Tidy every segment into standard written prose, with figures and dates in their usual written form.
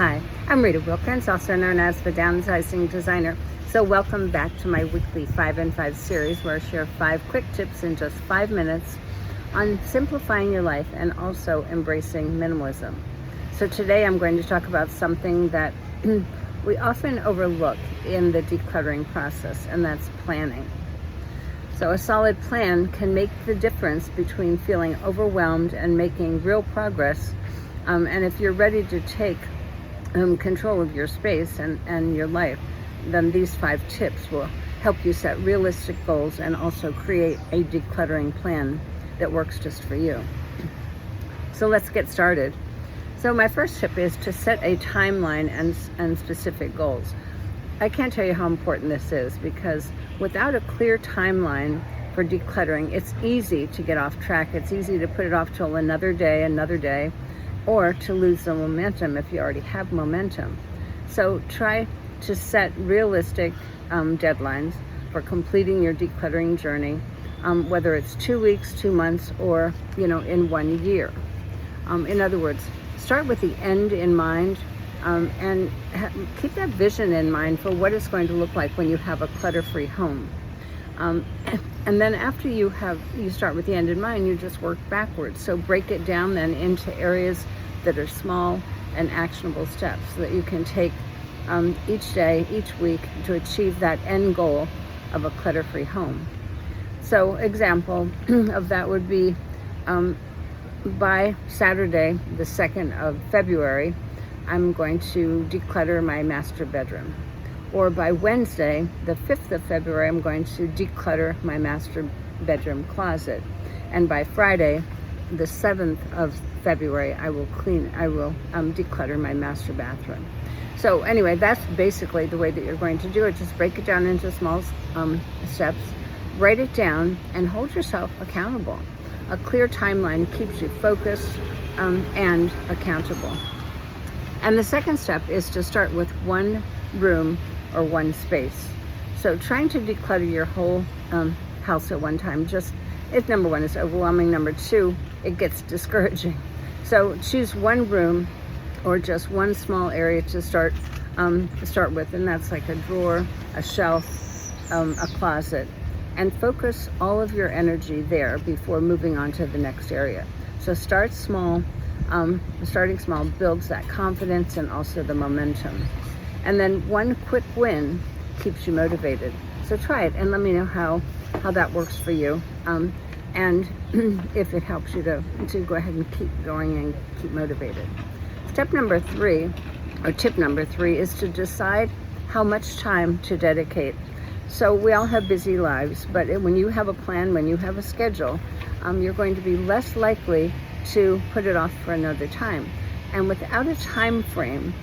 Hi, I'm Rita Wilkins, also known as the Downsizing Designer. So welcome back to my weekly 5 in 5 series where I share 5 quick tips in just 5 minutes on simplifying your life and also embracing minimalism. So today I'm going to talk about something that we often overlook in the decluttering process, and that's planning. So a solid plan can make the difference between feeling overwhelmed and making real progress. And if you're ready to take control of your space and your life, then these 5 tips will help you set realistic goals and also create a decluttering plan that works just for you. So let's get started. So my first tip is to set a timeline and specific goals. I can't tell you how important this is, because without a clear timeline for decluttering, it's easy to get off track. It's easy to put it off till another day, or to lose the momentum if you already have momentum. So try to set realistic deadlines for completing your decluttering journey, whether it's 2 weeks, 2 months, or in 1 year. In other words, start with the end in mind, and keep that vision in mind for what it's going to look like when you have a clutter-free home. And then after you start with the end in mind, you just work backwards. So break it down then into areas that are small and actionable steps so that you can take each day, each week to achieve that end goal of a clutter-free home. So example of that would be by Saturday, the 2nd of February, I'm going to declutter my master bedroom. Or by Wednesday, the 5th of February, I'm going to declutter my master bedroom closet. And by Friday, the 7th of February, I will declutter my master bathroom. So anyway, that's basically the way that you're going to do it. Just break it down into small steps, write it down, and hold yourself accountable. A clear timeline keeps you focused and accountable. And the second step is to start with one room or one space. So trying to declutter your whole house at one time, number one, is overwhelming. Number two, it gets discouraging. So choose one room or just one small area to start with, and that's like a drawer, a shelf, a closet, and focus all of your energy there before moving on to the next area. So start small. Starting small builds that confidence and also the momentum. And then one quick win keeps you motivated. So try it and let me know how that works for you. And if it helps you to go ahead and keep going and keep motivated. Tip number 3 is to decide how much time to dedicate. So we all have busy lives, but when you have a plan, when you have a schedule, you're going to be less likely to put it off for another time. And without a time frame,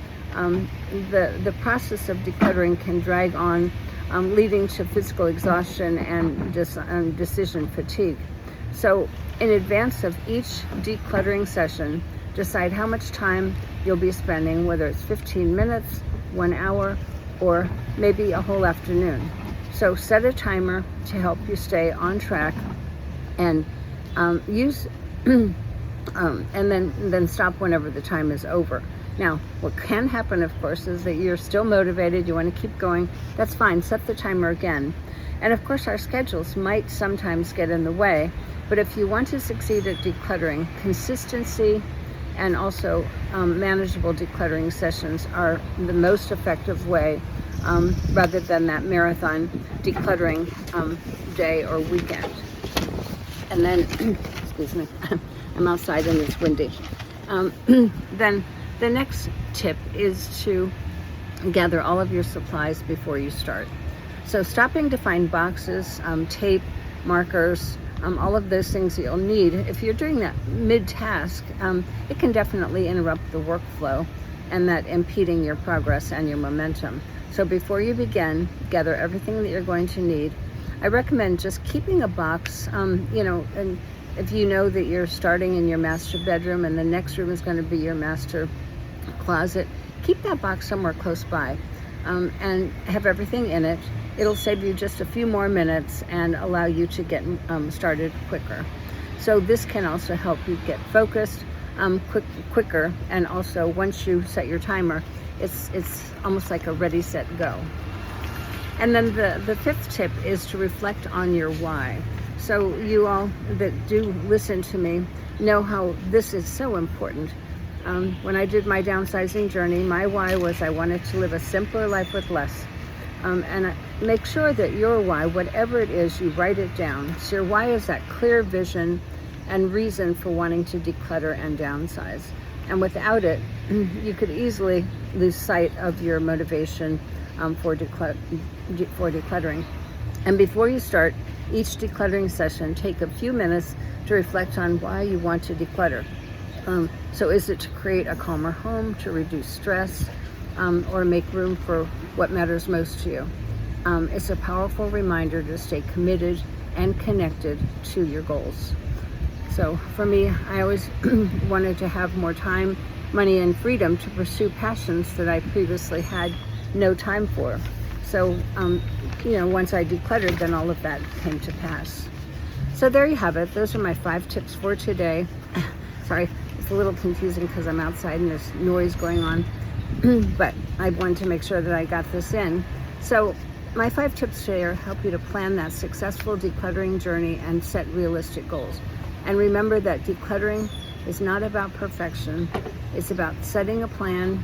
the process of decluttering can drag on, leading to physical exhaustion and decision fatigue. So in advance of each decluttering session, decide how much time you'll be spending, whether it's 15 minutes, 1 hour, or maybe a whole afternoon. So set a timer to help you stay on track, and and then stop whenever the time is over. Now, what can happen, of course, is that you're still motivated, you want to keep going. That's fine, set the timer again. And of course, our schedules might sometimes get in the way, but if you want to succeed at decluttering, consistency and also manageable decluttering sessions are the most effective way, rather than that marathon decluttering day or weekend. And then, excuse me, I'm outside and it's windy. Then the next tip is to gather all of your supplies before you start. So stopping to find boxes, tape, markers, all of those things that you'll need. If you're doing that mid-task, it can definitely interrupt the workflow and that impeding your progress and your momentum. So before you begin, gather everything that you're going to need. I recommend just keeping a box, and if you know that you're starting in your master bedroom and the next room is going to be your master closet, keep that box somewhere close by, and have everything in it. It'll save you just a few more minutes and allow you to get started quicker. So this can also help you get focused quicker. And also, once you set your timer, it's almost like a ready, set, go. And then the fifth tip is to reflect on your why. So you all that do listen to me know how this is so important. When I did my downsizing journey, my why was I wanted to live a simpler life with less. And make sure that your why, whatever it is, you write it down. So your why is that clear vision and reason for wanting to declutter and downsize. And without it, you could easily lose sight of your motivation for decluttering. And before you start each decluttering session, take a few minutes to reflect on why you want to declutter. So is it to create a calmer home, to reduce stress, or make room for what matters most to you? It's a powerful reminder to stay committed and connected to your goals. So for me, I always wanted to have more time, money, and freedom to pursue passions that I previously had no time for. So, once I decluttered, then all of that came to pass. So there you have it. Those are my 5 tips for today. Sorry, it's a little confusing because I'm outside and there's noise going on, but I wanted to make sure that I got this in. So my 5 tips today help you to plan that successful decluttering journey and set realistic goals. And remember that decluttering is not about perfection. It's about setting a plan,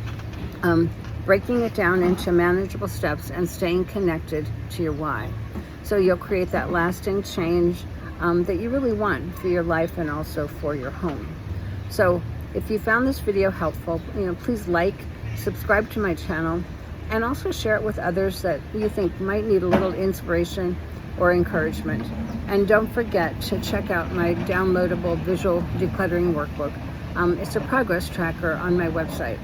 breaking it down into manageable steps, and staying connected to your why. So you'll create that lasting change that you really want for your life and also for your home. So if you found this video helpful, please like, subscribe to my channel, and also share it with others that you think might need a little inspiration or encouragement. And don't forget to check out my downloadable visual decluttering workbook. It's a progress tracker on my website.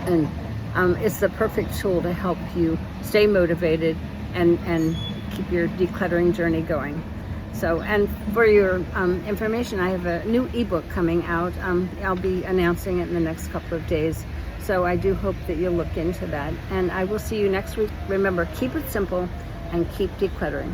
And it's the perfect tool to help you stay motivated and keep your decluttering journey going. So, and for your information, I have a new ebook coming out. I'll be announcing it in the next couple of days. So I do hope that you'll look into that. And I will see you next week. Remember, keep it simple and keep decluttering.